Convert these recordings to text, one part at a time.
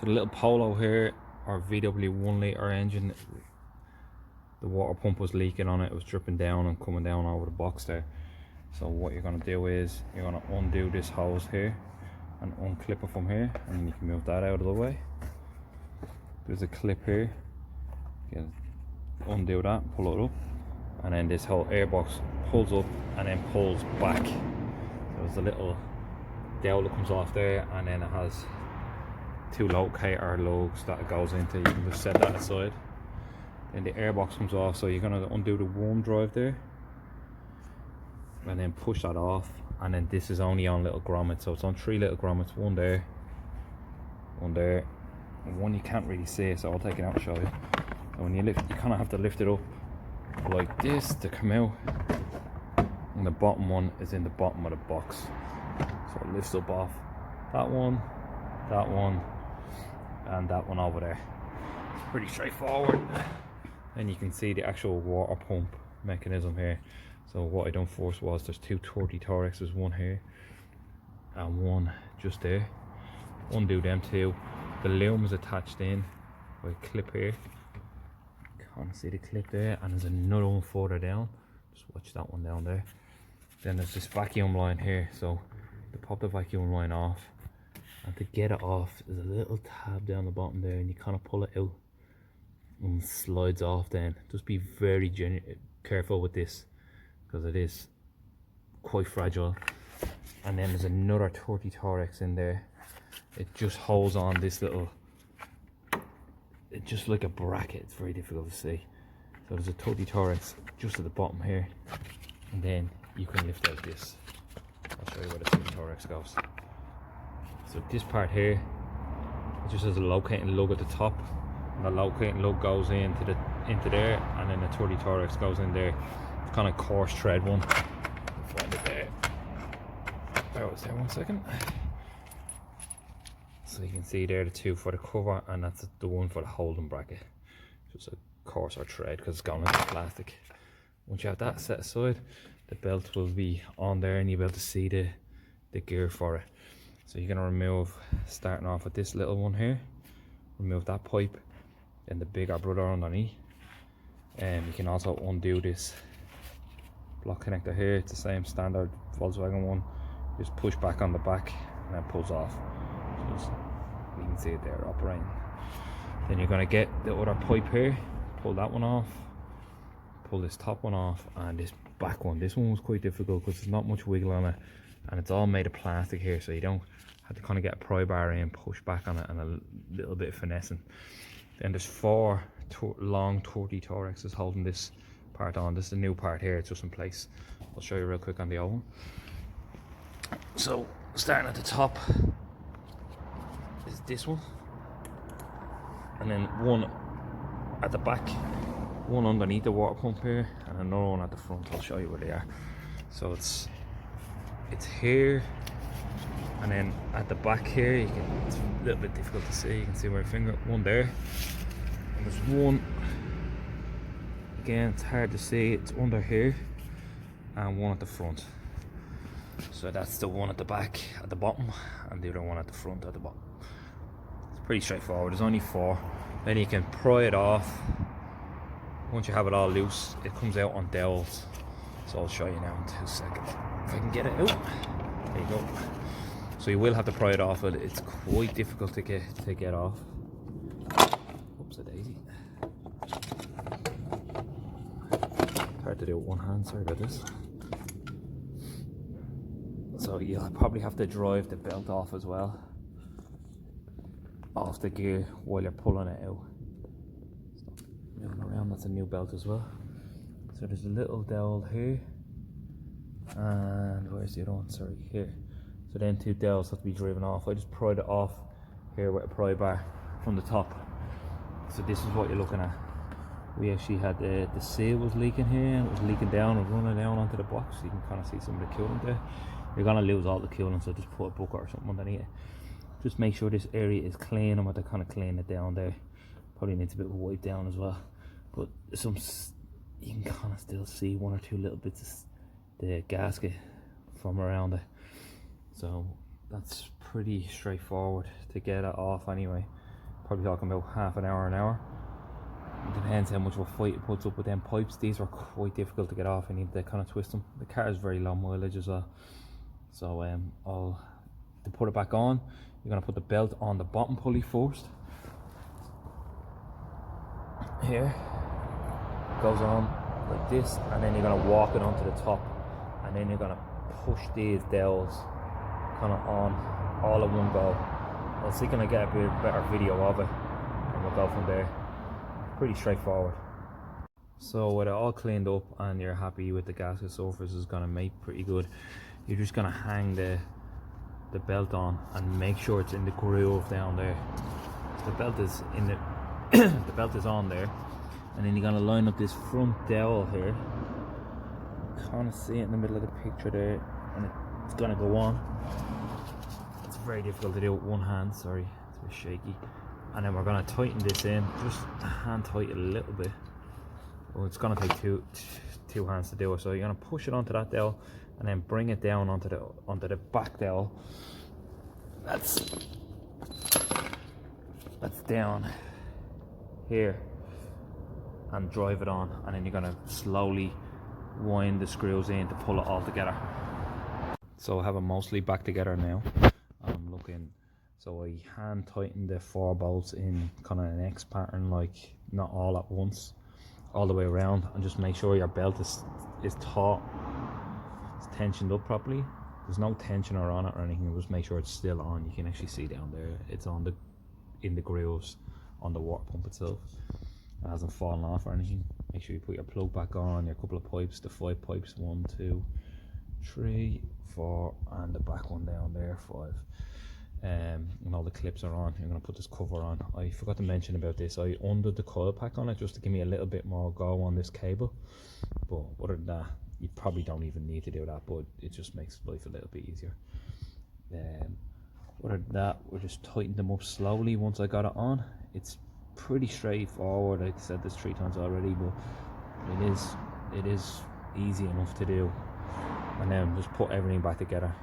So the little Polo here, our VW 1 litre engine, the water pump was leaking on it. It was dripping down and coming down over the box there. So what you're going to do is you're going to undo this hose here and unclip it from here, and then you can move that out of the way. There's a clip here. You can undo that, pull it up, and then this whole airbox pulls up and then pulls back. So there's a little dowel that comes off there, and then it has two locator lugs that it goes into. You can just set that aside. Then the airbox comes off, so you're going to undo the warm drive there and then push that off, and then this is only on little grommets, so it's on 3 little grommets, one there, and one you can't really see, so I'll take it out and show you. So when you lift, you kind of have to lift it up like this to come out, and the bottom one is in the bottom of the box, so it lifts up off that one, and that one over there. It's pretty straightforward. Then you can see the actual water pump mechanism here. So what I done first was there's 2 30 Torxes, one here and one just there. Undo them 2. The loom is attached in by a clip here. Can't see the clip there, and there's another one further down. Just watch that one down there. Then there's this vacuum line here, so to pop the vacuum line off, and to get it off there's a little tab down the bottom there, and you kind of pull it out and it slides off. Then just be very careful with this, because it is quite fragile. And then there's another 30 Torx in there. It just holds on this little, it's just like a bracket. It's very difficult to see. So there's a 30 Torx just at the bottom here, and then you can lift out this. I'll show you where the 30 Torx goes. So this part here, it just has a locating lug at the top, and the locating lug goes into there, and then the 30 Torx goes in there. Kind of coarse thread one. Find it there. There was there, 1 second. So you can see there the 2 for the cover, and that's the one for the holding bracket. Just a coarser thread because it's gone into plastic. Once you have that set aside, the belt will be on there, and you'll be able to see the gear for it. So you're going to remove, starting off with this little one here, remove that pipe, and the bigger brother underneath. And you can also undo this block connector here. It's the same standard Volkswagen one. Just push back on the back and then pulls off. So you can see it there operating. Then you're going to get the other pipe here, pull that one off, pull this top one off, and this back one. This one was quite difficult because there's not much wiggle on it, and it's all made of plastic here, so you don't have to kind of get a pry bar in, push back on it, and a little bit of finessing. Then there's 4 long 30 Torxes holding this part on. This is the new part here, it's just in place. I'll show you real quick on the old one. So starting at the top is this one, and then one at the back, one underneath the water pump here, and another one at the front. I'll show you where they are. So it's here, and then at the back here, it's a little bit difficult to see. You can see my finger, one there, and there's one. Again, it's hard to see, it's under here, and one at the front. So that's the one at the back at the bottom, and the other one at the front at the bottom. It's pretty straightforward. There's only 4. Then you can pry it off. Once you have it all loose, it comes out on dowels. So I'll show you now in 2 seconds if I can get it out. There you go. So you will have to pry it off, but it's quite difficult to get off. Oops, a daisy. Hard to do with one hand, sorry about this. So you'll probably have to drive the belt off as well, off the gear, while you're pulling it out. Stop moving around, that's a new belt as well. So there's a little dowel here, and where's the other one? Sorry, here. So then 2 dowels have to be driven off. I just pried it off here with a pry bar from the top. So this is what you're looking at. We actually had the seal was leaking here, and it was leaking down and running down onto the box. You can kind of see some of the coolant there. You're gonna lose all the coolant, so just put a bucket or something underneath it. Just make sure this area is clean. I'm going to kind of clean it down there. Probably needs a bit of a wipe down as well. But you can kind of still see 1 or 2 little bits of the gasket from around it. So that's pretty straightforward to get it off anyway. probably talking about half an hour. It depends how much of a fight it puts up with them pipes. These are quite difficult to get off. I need to kind of twist them. The car is very low mileage as well, so to put it back on, you're going to put the belt on the bottom pulley first. Here goes on like this, and then you're going to walk it onto the top, and then you're going to push these dowels kind of on all at one go. I'll see can I get a bit better video of it, and we'll go from there. Pretty straightforward. So with it all cleaned up and you're happy with the gasket surface is going to make pretty good, you're just going to hang the belt on and make sure it's in the groove down there. So the belt is in the the belt is on there, and then you're going to line up this front dowel here. You kind of see it in the middle of the picture there, and it's going to go on. It's very difficult to do with one hand, sorry, it's a bit shaky. And then we're going to tighten this in, just hand tight it a little bit. Well, it's going to take two hands to do it. So you're going to push it onto that dowel and then bring it down onto the back dowel. That's down here, and drive it on, and then you're going to slowly wind the screws in to pull it all together. So I have it mostly back together now. I'm looking. So I hand tighten the 4 bolts in kind of an X pattern, like not all at once, all the way around, and just make sure your belt is taut, it's tensioned up properly. There's no tensioner on it or anything, just make sure it's still on. You can actually see down there, it's on in the grooves on the water pump itself. It hasn't fallen off or anything. Make sure you put your plug back on, your couple of pipes, the 5 pipes, 1, 2, 3, 4, and the back one down there, 5. And all the clips are on. I'm going to put this cover on. I forgot to mention about this. I undid the coil pack on it just to give me a little bit more go on this cable. But other than that, you probably don't even need to do that, but it just makes life a little bit easier. Other than that, we'll just tighten them up slowly once I got it on. It's pretty straightforward. Like I said this 3 times already, but it is easy enough to do. And then just put everything back together.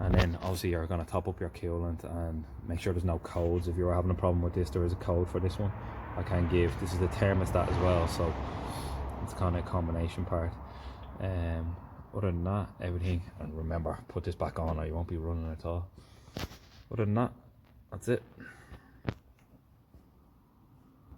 And then obviously you're going to top up your coolant and make sure there's no codes. If you're having a problem with this, there is a code for this one I can give. This is the thermostat as well, so it's kind of a combination part. Other than that, everything, and remember, put this back on or you won't be running at all. Other than that, that's it.